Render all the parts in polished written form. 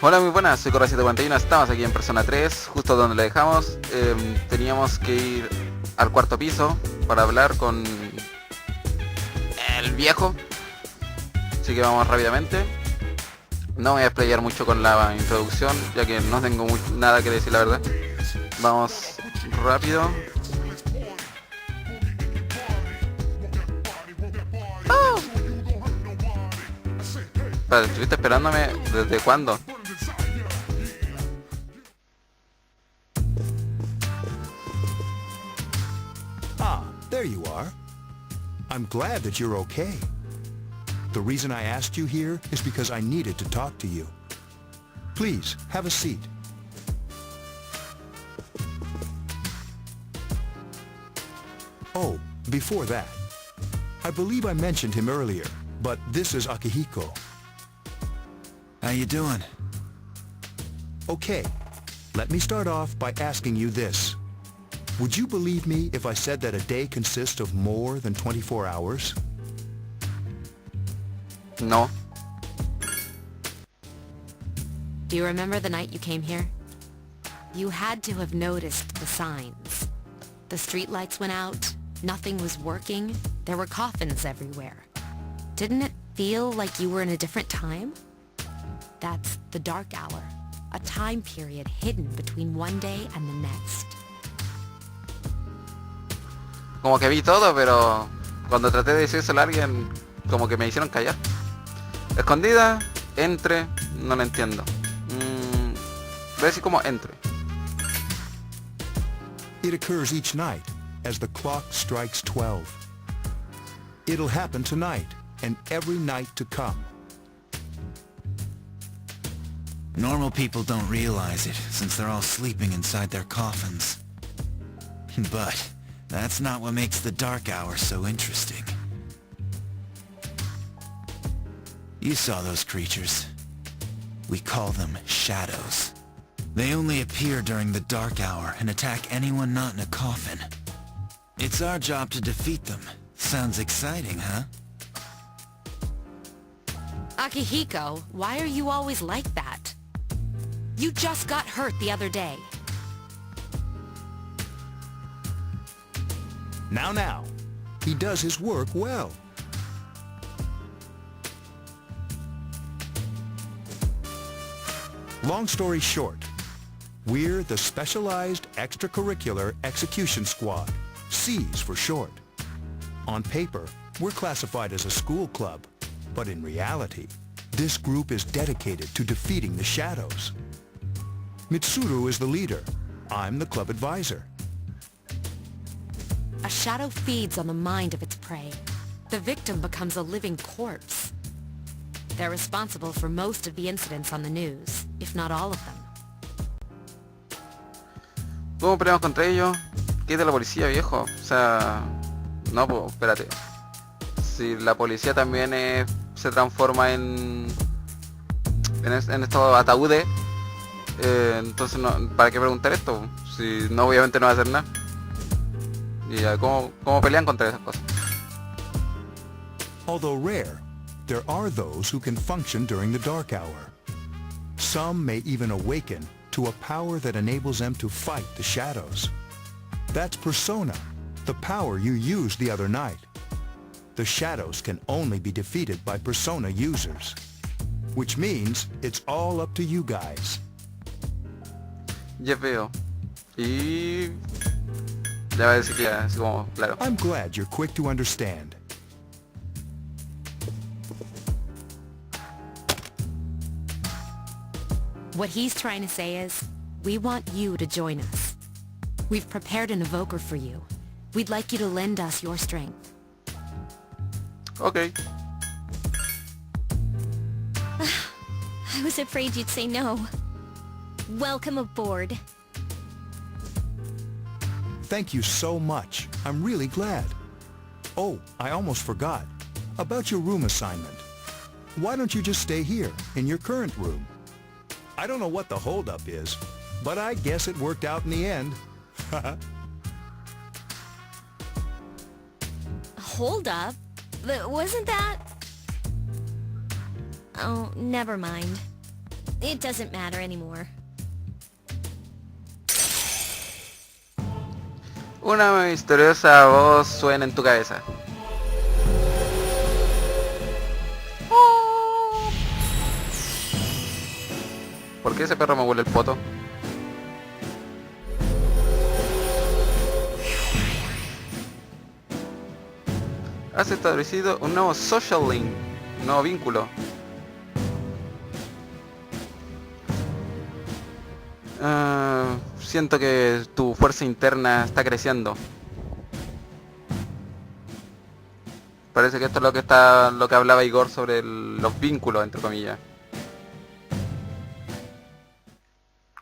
Hola, muy buenas, soy Corra741, estamos aquí en Persona 3, justo donde le dejamos. Teníamos que ir al cuarto piso para hablar con el viejo, así que vamos rápidamente. No me voy a explayar mucho con la introducción, ya que no tengo nada que decir, la verdad. Vamos rápido. ¡Oh! Espera, ¿estuviste esperándome desde cuándo? There you are. I'm glad that you're okay. The reason I asked you here is because I needed to talk to you. Please, have a seat. Oh, before that, I believe I mentioned him earlier, but this is Akihiko. How you doing? Okay, let me start off by asking you this. Would you believe me if I said that a day consists of more than 24 hours? No. Do you remember the night you came here? You had to have noticed the signs. The streetlights went out, nothing was working, there were coffins everywhere. Didn't it feel like you were in a different time? That's the dark hour, a time period hidden between one day and the next. Como que vi todo, pero cuando traté de decírselo a alguien, como que me hicieron callar. Escondida, entre, no lo entiendo. Voy a decir como entre. It occurs each night as the clock strikes 12. It'll happen tonight and every night to come. Normal people don't realize it, since they're all sleeping inside their coffins. But that's not what makes the dark hour so interesting. You saw those creatures. We call them shadows. They only appear during the dark hour and attack anyone not in a coffin. It's our job to defeat them. Sounds exciting, huh? Akihiko, why are you always like that? You just got hurt the other day. Now, he does his work well. Long story short, we're the Specialized Extracurricular Execution Squad, SEAS for short. On paper, we're classified as a school club, but in reality, this group is dedicated to defeating the shadows. Mitsuru is the leader. I'm the club advisor. A shadow feeds on the mind of its prey. The victim becomes a living corpse. They're responsible for most of the incidents on the news, if not all of them. ¿Cómo peleamos contra ellos? ¿Qué es de la policía, viejo? O sea... No, pues, espérate. Si la policía también se transforma en estos ataúdes, entonces no, ¿para qué preguntar esto? Si no, obviamente no va a hacer nada. Y ¿cómo pelean contra esas cosas? Although rare, there are those who can function during the dark hour. Some may even awaken to a power that enables them to fight the shadows. That's persona, the power you used the other night. The shadows can only be defeated by persona users, which means it's all up to you guys. Ya veo. Y... ya va a decir que ya, así como, claro. I'm glad you're quick to understand. What he's trying to say is, we want you to join us. We've prepared an evoker for you. We'd like you to lend us your strength. Okay. I was afraid you'd say no. Welcome aboard. Thank you so much. I'm really glad. Oh, I almost forgot. About your room assignment. Why don't you just stay here, in your current room? I don't know what the holdup is, but I guess it worked out in the end. Hold up. Wasn't that... Oh, never mind. It doesn't matter anymore. Una misteriosa voz suena en tu cabeza. ¿Por qué ese perro me huele el poto? Has establecido un nuevo social link, un nuevo vínculo. Siento que tu fuerza interna está creciendo. Parece que esto es lo que hablaba Igor sobre los vínculos, entre comillas.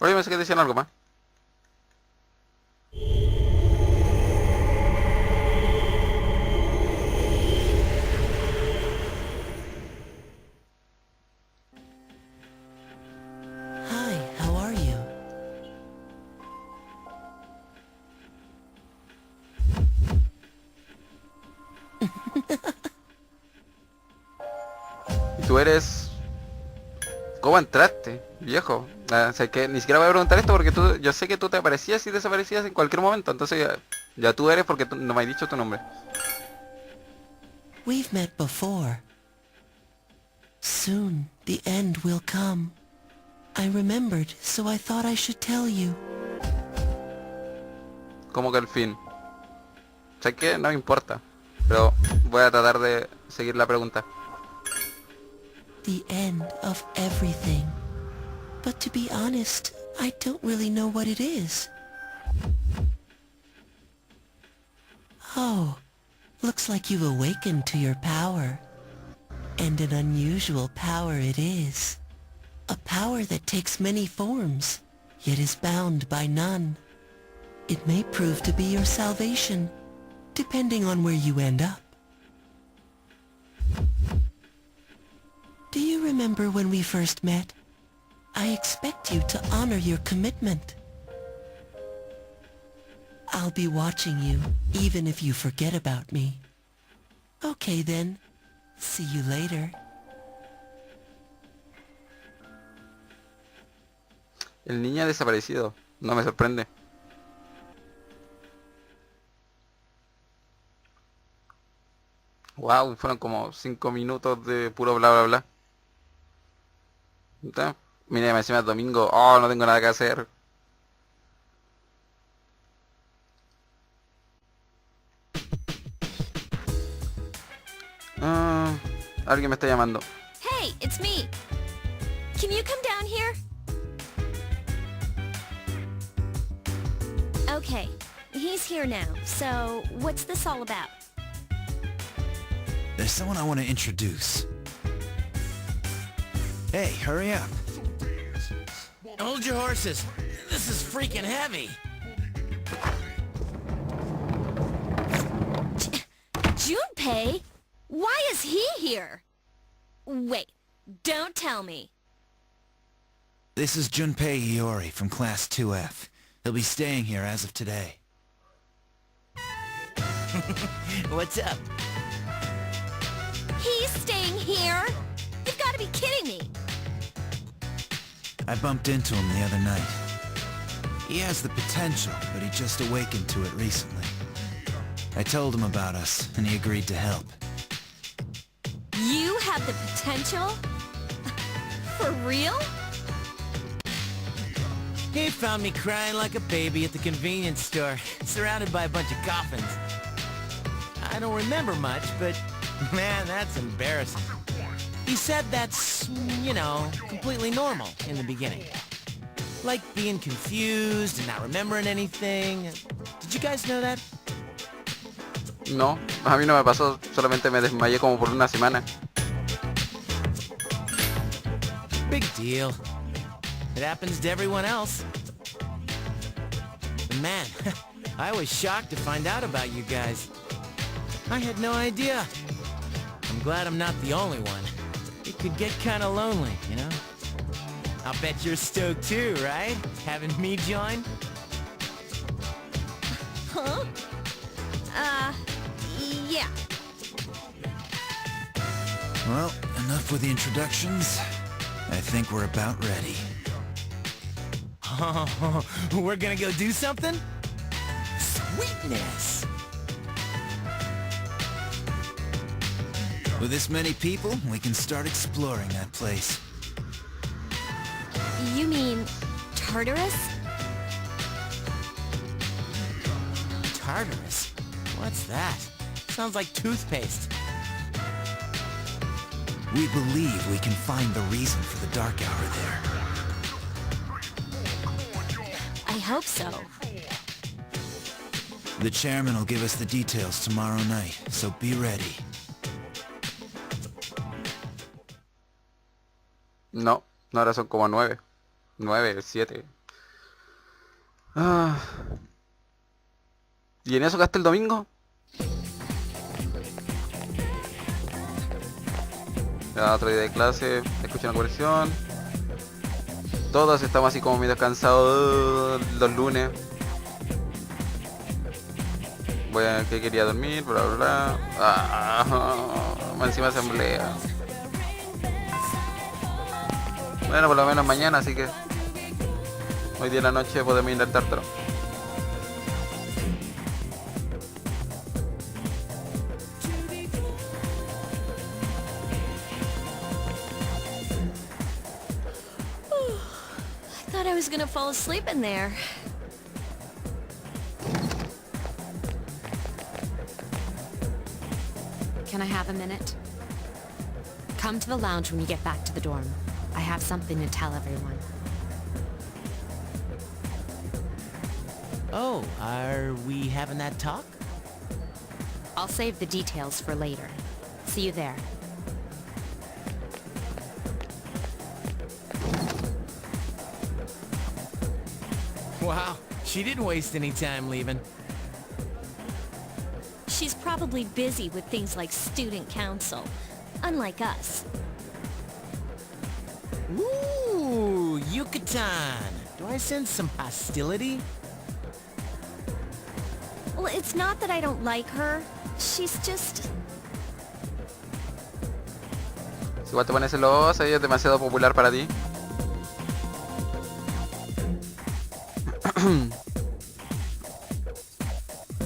Oye, pensé que decían algo más. Hi, how are you? Y tú eres... ¿Cómo entraste, viejo? O sea, que ni siquiera voy a preguntar esto porque yo sé que tú te aparecías y desaparecías en cualquier momento. Entonces ya tú eres porque no me has dicho tu nombre. We've met before. Soon, the end will come. I remembered, so I thought I should tell you. Como que el fin. Sé que no me importa. Pero voy a tratar de seguir la pregunta. The end of everything. But to be honest, I don't really know what it is. Oh, looks like you've awakened to your power. And an unusual power it is. A power that takes many forms, yet is bound by none. It may prove to be your salvation, depending on where you end up. Do you remember when we first met? I expect you to honor your commitment. I'll be watching you, even if you forget about me. Okay then. See you later. El niño ha desaparecido. No me sorprende. Wow, fueron como 5 minutos de puro bla bla bla. ¿Está? Mira, encima es domingo. Oh, no tengo nada que hacer. Alguien me está llamando. Hey, it's me. Can you come down here? Okay, he's here now. So, what's this all about? There's someone I want to introduce. Hey, hurry up. Hold your horses. This is freaking heavy. Junpei? Why is he here? Wait, don't tell me. This is Junpei Iori from Class 2F. He'll be staying here as of today. What's up? He's staying here? You've got to be kidding me. I bumped into him the other night. He has the potential, but he just awakened to it recently. I told him about us, and he agreed to help. You have the potential? For real? He found me crying like a baby at the convenience store, surrounded by a bunch of coffins. I don't remember much, but man, that's embarrassing. He said that's, you know, completely normal in the beginning. Like being confused and not remembering anything. Did you guys know that? No, a mí no me pasó. Solamente me desmayé como por una semana. Big deal. It happens to everyone else. But man, I was shocked to find out about you guys. I had no idea. I'm glad I'm not the only one. It could get kind of lonely, you know? I'll bet you're stoked too, right? Having me join? Huh? Yeah. Well, enough with the introductions. I think we're about ready. Oh, we're gonna go do something? Sweetness! With this many people, we can start exploring that place. You mean Tartarus? Tartarus? What's that? Sounds like toothpaste. We believe we can find the reason for the dark hour there. I hope so. The chairman will give us the details tomorrow night, so be ready. No, ahora son como 9. 9, 7. Ah. ¿Y en eso gasté el domingo? Ya, otro día de clase, escuché una corrección. Todos estamos así como medio cansados los lunes. Bueno, que quería dormir, bla bla bla. Encima asamblea. Bueno, por lo menos mañana, así que hoy día en la noche podemos ir al Tartarus. I thought I was gonna fall asleep in there. Can I have a minute? Come to the lounge when you get back to the dorm. I have something to tell everyone. Oh, are we having that talk? I'll save the details for later. See you there. Wow, she didn't waste any time leaving. She's probably busy with things like student council, unlike us. Ooh, Yucatan. Do I sense some hostility? Well, it's not that I don't like her. She's just... Si igual te pones celosa, ella es demasiado popular para ti.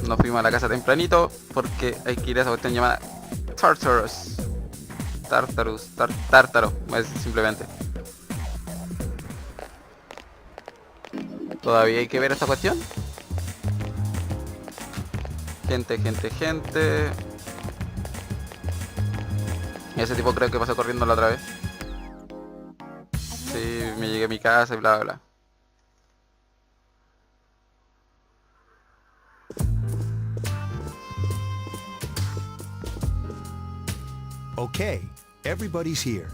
Nos fuimos a la casa tempranito porque hay que ir a esa cuestión llamada Tartarus. Tártaro, es simplemente. Todavía hay que ver esta cuestión. Gente. Ese tipo creo que pasó corriendo la otra vez. Sí, me llegué a mi casa y bla bla bla. Okay, everybody's here.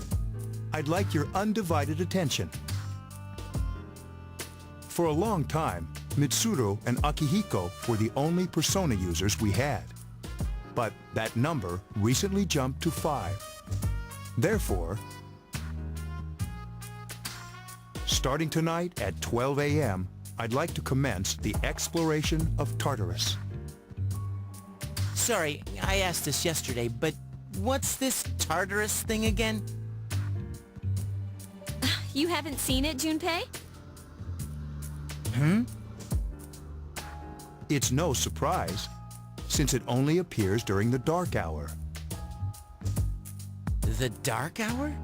I'd like your undivided attention. For a long time, Mitsuru and Akihiko were the only persona users we had. But that number recently jumped to 5. Therefore, starting tonight at 12 a.m., I'd like to commence the exploration of Tartarus. Sorry, I asked this yesterday, but what's this Tartarus thing again? You haven't seen it, Junpei? It's no surprise, since it only appears during the dark hour. The dark hour?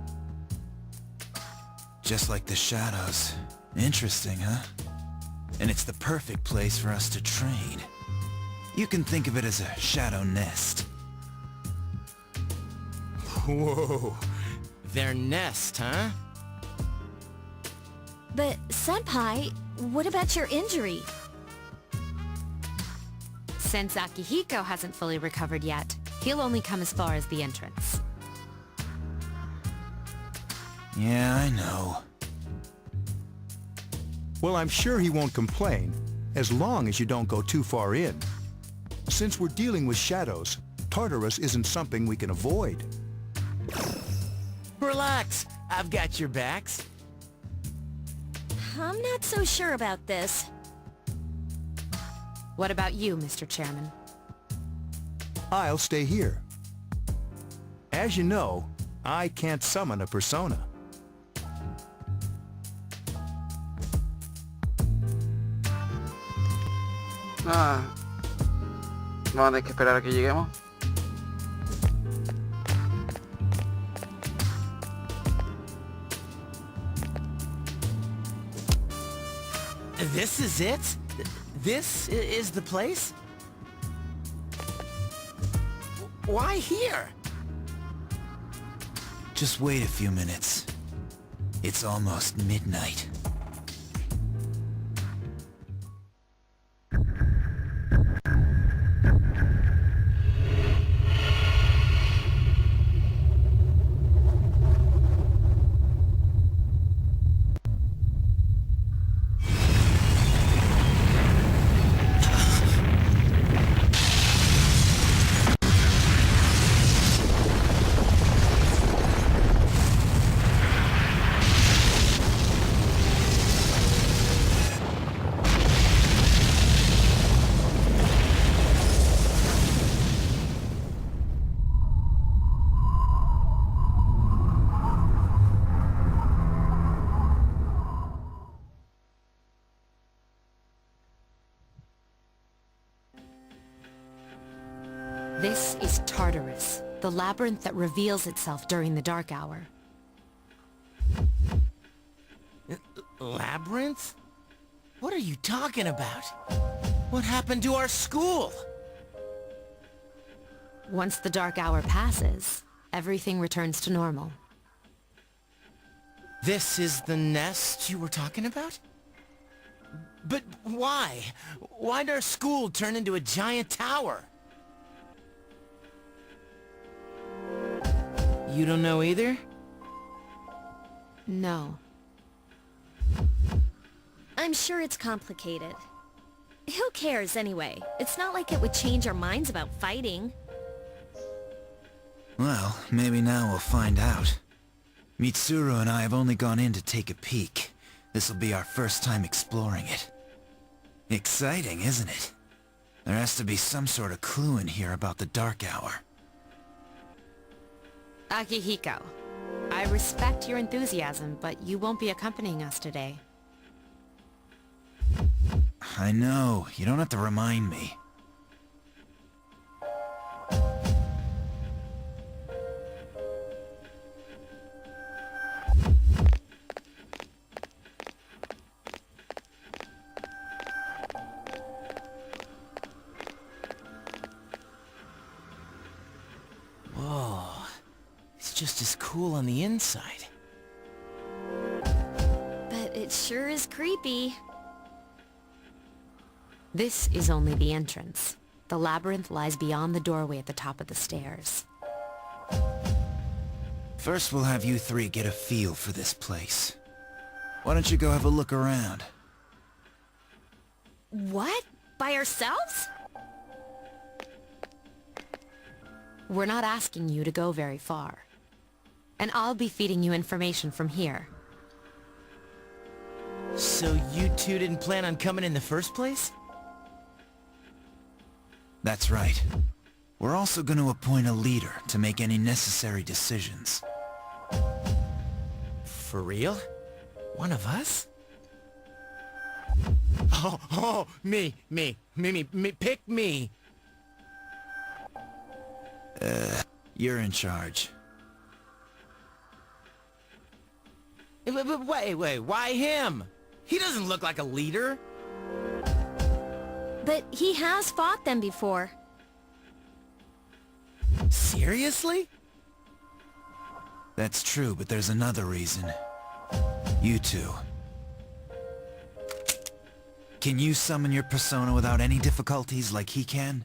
Just like the shadows. Interesting, huh? And it's the perfect place for us to train. You can think of it as a shadow nest. Whoa. Their nest, huh? But, Senpai, what about your injury? Since Akihiko hasn't fully recovered yet, he'll only come as far as the entrance. Yeah, I know. Well, I'm sure he won't complain, as long as you don't go too far in. Since we're dealing with shadows, Tartarus isn't something we can avoid. Relax, I've got your backs. I'm not so sure about this. What about you, Mr. Chairman? I'll stay here. As you know, I can't summon a persona. Ah, vamos a tener que esperar a que lleguemos. This is it? This is the place? Why here? Just wait a few minutes. It's almost midnight. This is Tartarus, the labyrinth that reveals itself during the dark hour. Labyrinth? What are you talking about? What happened to our school? Once the dark hour passes, everything returns to normal. This is the nest you were talking about? But why? Why'd our school turn into a giant tower? You don't know either? No. I'm sure it's complicated. Who cares anyway? It's not like it would change our minds about fighting. Well, maybe now we'll find out. Mitsuru and I have only gone in to take a peek. This'll be our first time exploring it. Exciting, isn't it? There has to be some sort of clue in here about the dark hour. Akihiko, I respect your enthusiasm, but you won't be accompanying us today. I know, you don't have to remind me. Whoa. It's just as cool on the inside. But it sure is creepy. This is only the entrance. The labyrinth lies beyond the doorway at the top of the stairs. First we'll have you three get a feel for this place. Why don't you go have a look around? What? By ourselves? We're not asking you to go very far. And I'll be feeding you information from here. So you two didn't plan on coming in the first place? That's right. We're also going to appoint a leader to make any necessary decisions. For real? One of us? Oh, me, pick me. You're in charge. But wait, why him? He doesn't look like a leader. But he has fought them before. Seriously? That's true, but there's another reason. You two. Can you summon your persona without any difficulties like he can?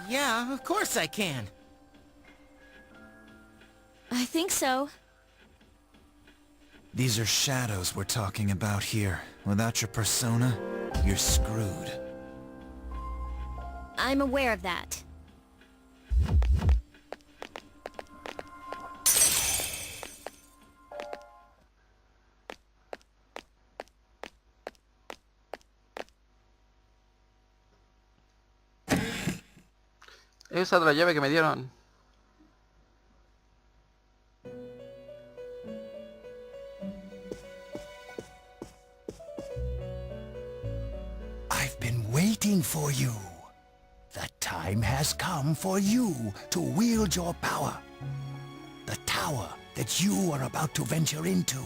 Yeah, of course I can. I think so. These are shadows we're talking about here. Without your persona, you're screwed. I'm aware of that. Esa es la llave que me dieron. waiting for you. The time has come for you to wield your power. The tower that you are about to venture into.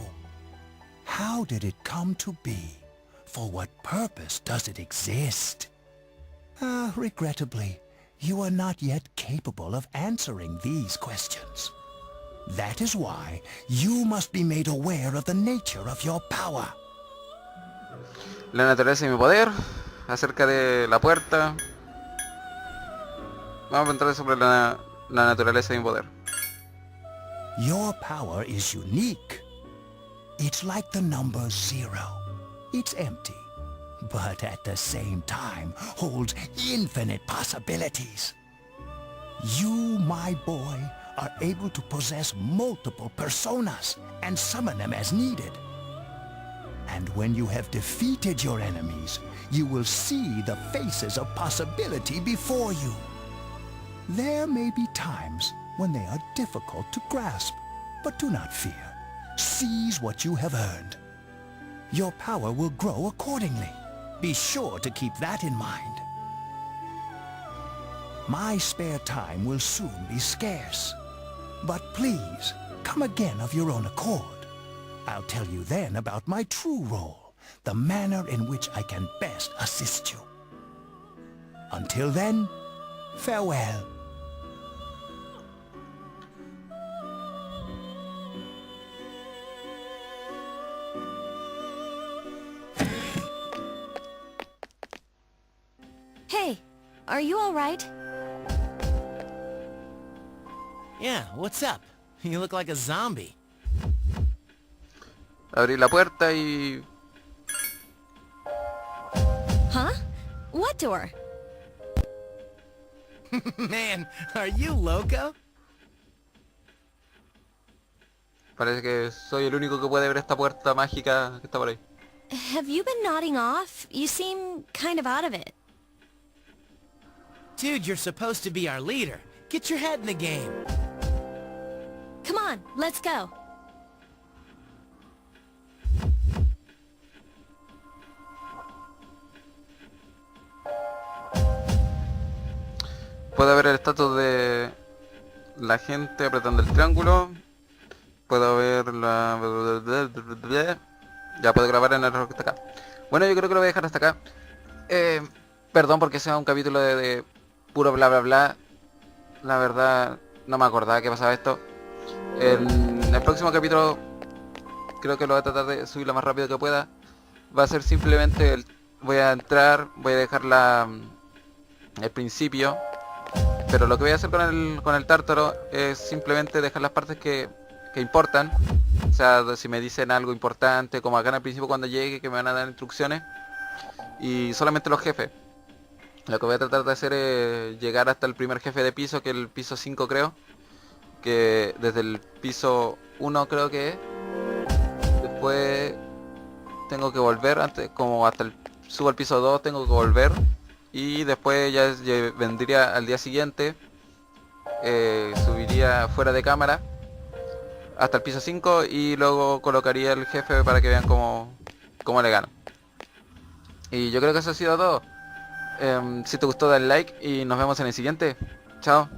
How did it come to be? For what purpose does it exist? Regrettably, you are not yet capable of answering these questions. That is why you must be made aware of the nature of your power. La naturaleza de mi poder, acerca de la puerta. Vamos a preguntarle sobre la naturaleza de mi poder. Your power is unique. It's like the number 0. It's empty, but at the same time holds infinite possibilities. You, my boy, are able to possess multiple personas and summon them as needed. And when you have defeated your enemies, you will see the faces of possibility before you. There may be times when they are difficult to grasp, but do not fear. Seize what you have earned. Your power will grow accordingly. Be sure to keep that in mind. My spare time will soon be scarce. But please, come again of your own accord. I'll tell you then about my true role, the manner in which I can best assist you. Until then, farewell. Hey, are you all right? Yeah, what's up? You look like a zombie. Abrí la puerta y... Huh? What door? Man, are you loco? Parece que soy el único que puede ver esta puerta mágica que está por ahí. Have you been nodding off? You seem kind of out of it. Dude, you're supposed to be our leader. Get your head in the game. Come on, let's go. Puedo ver el estatus de la gente apretando el triángulo. Puedo ver la... Ya puedo grabar en el error que está acá. Bueno, yo creo que lo voy a dejar hasta acá. Perdón porque sea un capítulo de puro bla bla bla. La verdad no me acordaba que pasaba esto. En el próximo capítulo creo que lo voy a tratar de subir lo más rápido que pueda. Va a ser simplemente voy a entrar, voy a dejar el principio. Pero lo que voy a hacer con el tártaro es simplemente dejar las partes que importan. O sea, si me dicen algo importante, como acá en el principio cuando llegue, que me van a dar instrucciones. Y solamente los jefes. Lo que voy a tratar de hacer es llegar hasta el primer jefe de piso, que es el piso 5 creo. Que desde el piso 1 creo que es. Después tengo que volver, antes como subo al piso 2 tengo que volver. Y después ya vendría al día siguiente, subiría fuera de cámara hasta el piso 5 y luego colocaría el jefe para que vean cómo le gano. Y yo creo que eso ha sido todo. Si te gustó dale like y nos vemos en el siguiente. Chao.